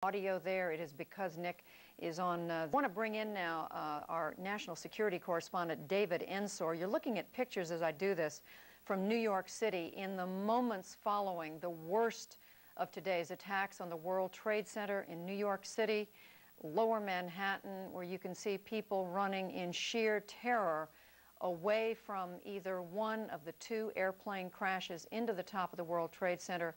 Audio there. It is because Nick is on. I want to bring in now our national security correspondent, David Ensor. You're looking at pictures as I do this from New York City in the moments following the worst of today's attacks on the World Trade Center in New York City, Lower Manhattan, where you can see people running in sheer terror away from either one of the two airplane crashes into the top of the World Trade Center,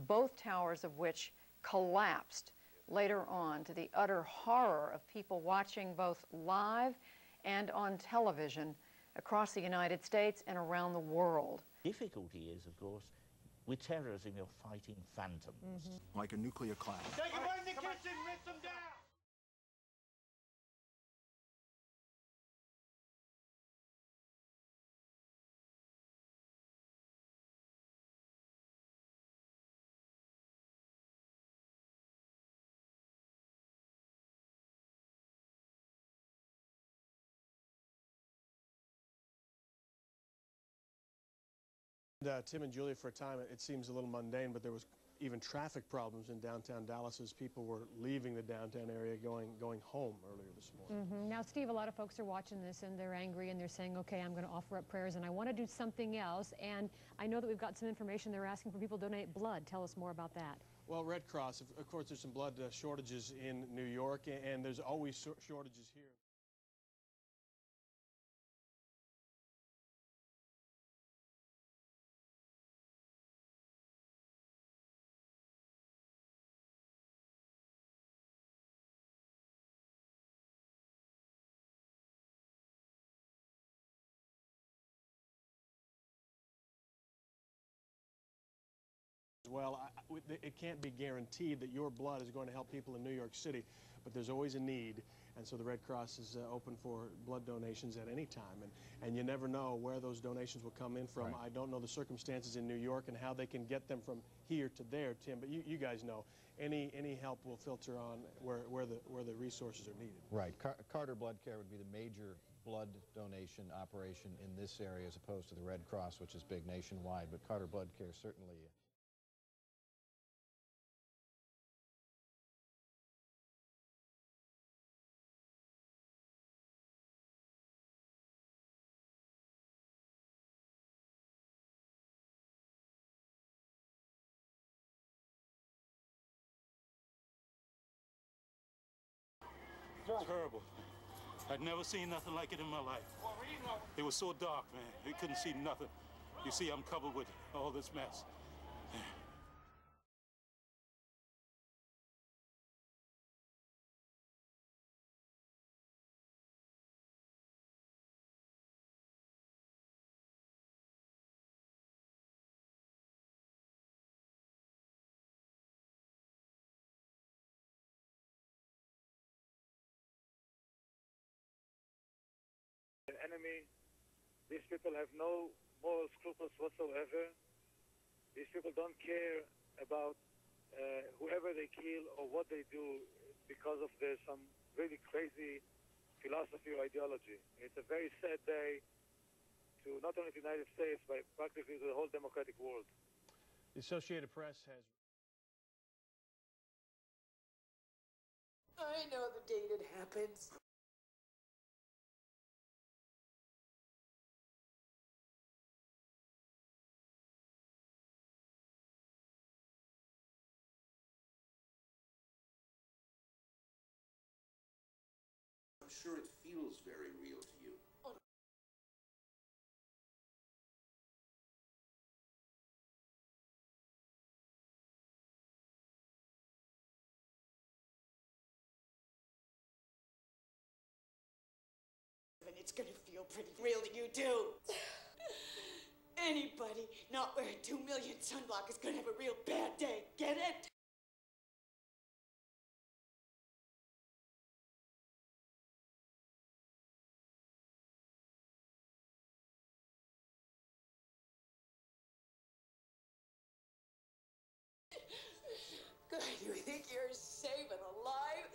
both towers of which collapsed later on, to the utter horror of people watching both live and on television across the United States and around the world. Difficulty is, of course, with terrorism, you're fighting phantoms. Like a nuclear cloud. Take him right in the kitchen, rinse him down! Tim and Julia, for a time, it seems a little mundane, but there was even traffic problems in downtown Dallas as people were leaving the downtown area going home earlier this morning. Now, Steve, a lot of folks are watching this and they're angry and they're saying, okay, I'm going to offer up prayers and I want to do something else. And I know that we've got some information. They're asking for people to donate blood. Tell us more about that. Well, Red Cross, of course, there's some blood shortages in New York, and there's always shortages here. Well, it can't be guaranteed that your blood is going to help people in New York City, but there's always a need, and so the Red Cross is open for blood donations at any time, and you never know where those donations will come in from. Right. I don't know the circumstances in New York and how they can get them from here to there, Tim, but you guys know. Any help will filter on where the resources are needed. Right. Carter Blood Care would be the major blood donation operation in this area as opposed to the Red Cross, which is big nationwide, but Carter Blood Care certainly... Terrible. I'd never seen nothing like it in my life. It was so dark, man. You couldn't see nothing. You see, I'm covered with all this mess. Enemy. These people have no moral scruples whatsoever. These people don't care about whoever they kill or what they do because of some really crazy philosophy or ideology. It's a very sad day to not only the United States, but practically to the whole democratic world. The Associated Press has... I know the date it happens. I'm sure it feels very real to you. And it's gonna feel pretty real to you too. Anybody not wearing 2 million sunblock is gonna have a real bad day. Get it? God, you think you're safe and alive?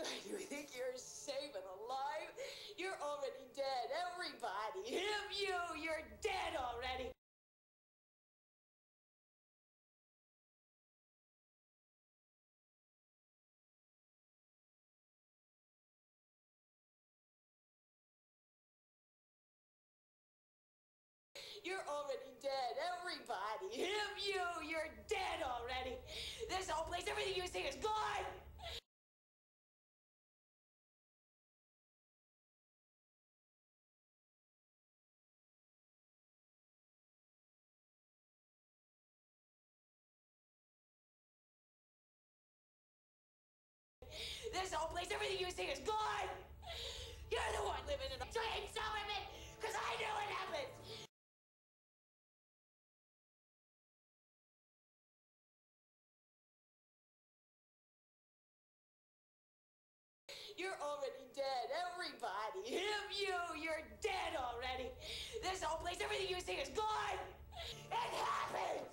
You think you're safe and alive? You're already dead. Everybody. Him, you're dead already. You're already dead. Everybody. Him, you're dead already. This whole place, everything you see is gone. This whole place, everything you see is gone. You're the one living in a dream, Solomon, because I know what happens. You're already dead. Everybody. Him, you're dead already. This whole place, everything you see is gone. It happens.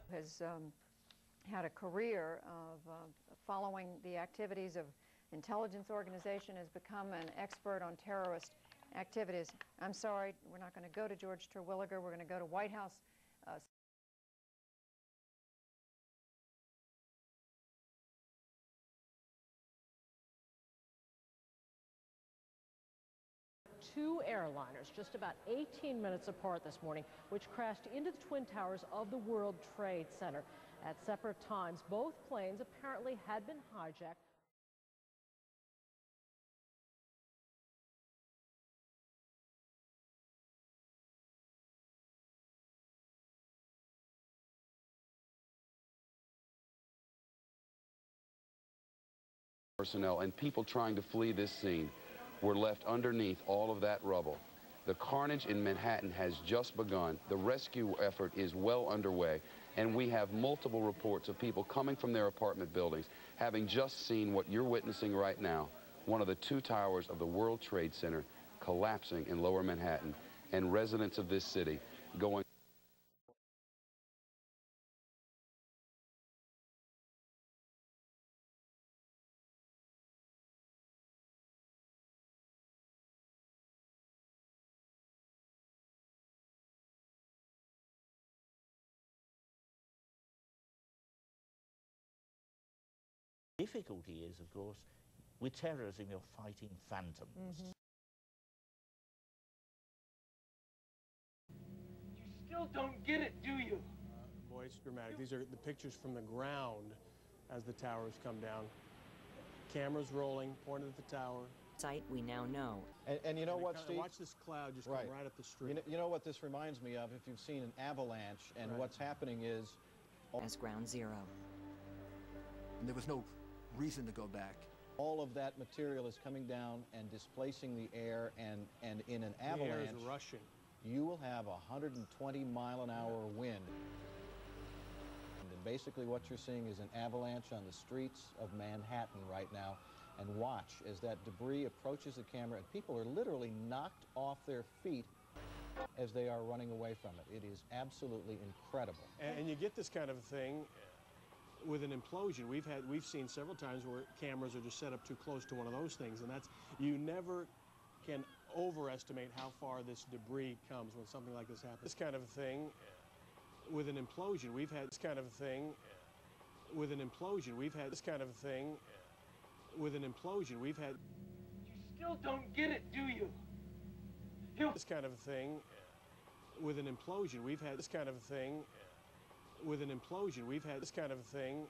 Has had a career of following the activities of intelligence organization, has become an expert on terrorist activities. I'm sorry, we're not going to go to George Terwilliger. We're going to go to White House. Two airliners just about 18 minutes apart this morning, which crashed into the Twin Towers of the World Trade Center. At separate times, both planes apparently had been hijacked. Personnel and people trying to flee this scene were left underneath all of that rubble. The carnage in Manhattan has just begun. The rescue effort is well underway, and we have multiple reports of people coming from their apartment buildings, having just seen what you're witnessing right now, one of the two towers of the World Trade Center collapsing in Lower Manhattan, and residents of this city going Difficulty is, of course, with terrorism, you're fighting phantoms. Mm-hmm. You still don't get it, do you? Boy, it's dramatic. These are the pictures from the ground as the towers come down. Cameras rolling, pointed at the tower. Site we now know. And you know what, Steve? Watch this cloud just come right up the street. You know what this reminds me of? If you've seen an avalanche, and what's happening is... As ground zero. And there was no reason to go back. All of that material is coming down and displacing the air, and in an avalanche, the air is rushing. You will have a 120-mile-an-hour wind. And then basically what you're seeing is an avalanche on the streets of Manhattan right now. And watch as that debris approaches the camera, and people are literally knocked off their feet as they are running away from it. It is absolutely incredible. And you get this kind of thing with an implosion. We've seen several times where cameras are just set up too close to one of those things, and that's, you never can overestimate how far this debris comes when something like this happens. This kind of thing with an implosion, we've had this kind of thing with an implosion, we've had this kind of thing with an implosion, we've had. You still don't get it, do you? This kind of thing with an implosion, we've had this kind of thing with an implosion, we've had this kind of thing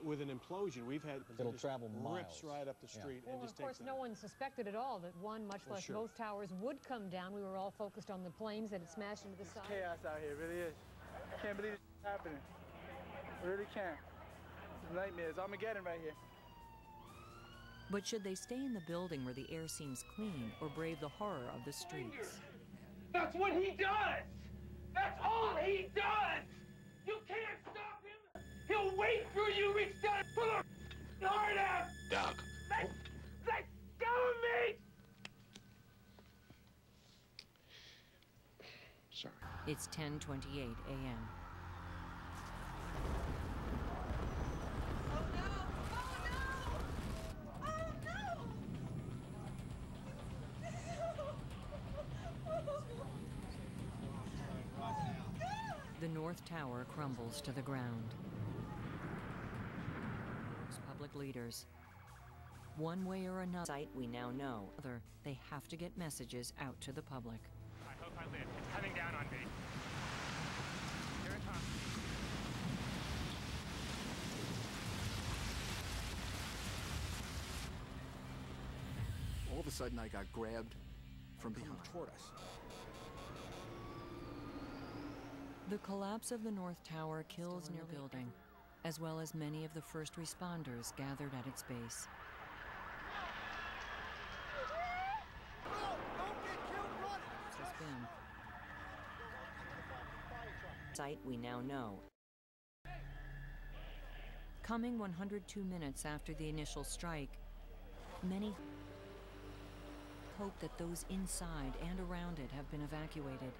with an implosion, we've had. It'll travel miles. Rips right up the street and Well, just of course, takes no one suspected at all that one, much less sure. both towers, would come down. We were all focused on the planes that had smashed into the side. Chaos out here, really is. I can't believe it's happening. I really can't. It's nightmares. Armageddon right here. But should they stay in the building where the air seems clean or brave the horror of the streets? That's what he does! That's all he does! You can't stop him! He'll wait for you, reach down and pull a heart out! Doc. Let go of me! Sorry. It's 10:28 a.m. The North Tower crumbles to the ground. Public leaders. One way or another, site we now know, they have to get messages out to the public. I hope I live. It's coming down on me. Here it comes. All of a sudden, I got grabbed from behind toward us. The collapse of the North Tower kills near the building, as well as many of the first responders gathered at its base. Has been. Site we now know. Coming 102 minutes after the initial strike, many hope that those inside and around it have been evacuated.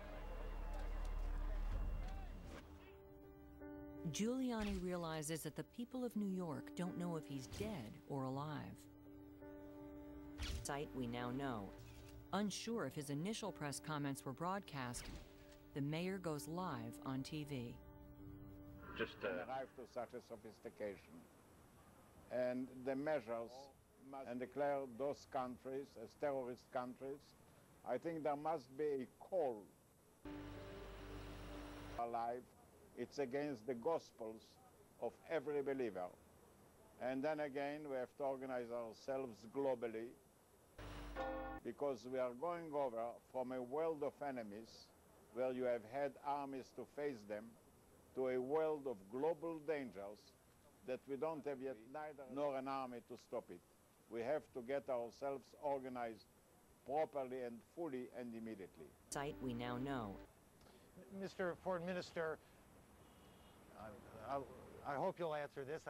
Giuliani realizes that the people of New York don't know if he's dead or alive. Site we now know. Unsure if his initial press comments were broadcast, the mayor goes live on TV. Just arrived to such a sophistication, and the measures and declare those countries as terrorist countries, I think there must be a call alive. It's against the gospels of every believer. And then again, we have to organize ourselves globally, because we are going over from a world of enemies where you have had armies to face them to a world of global dangers that we don't have yet neither nor an army to stop it. We have to get ourselves organized properly and fully and immediately. Site we now know. Mr. Foreign Minister, I hope you'll answer this.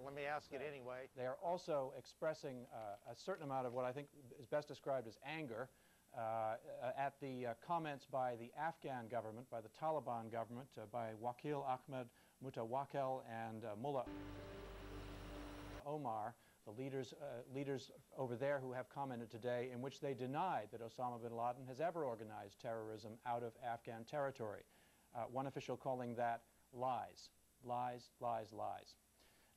Let me ask it anyway. They are also expressing a certain amount of what I think is best described as anger at the comments by the Afghan government, by the Taliban government, by Wakil Ahmed Mutawakel and Mullah Omar, the leaders over there who have commented today, in which they denied that Osama bin Laden has ever organized terrorism out of Afghan territory. One official calling that lies. Lies, lies, lies.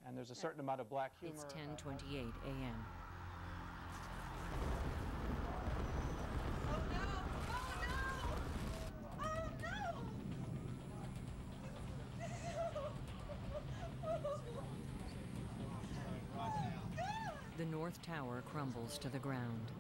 And there's a certain amount of black humor. It's 10:28 a.m. The North Tower crumbles to the ground.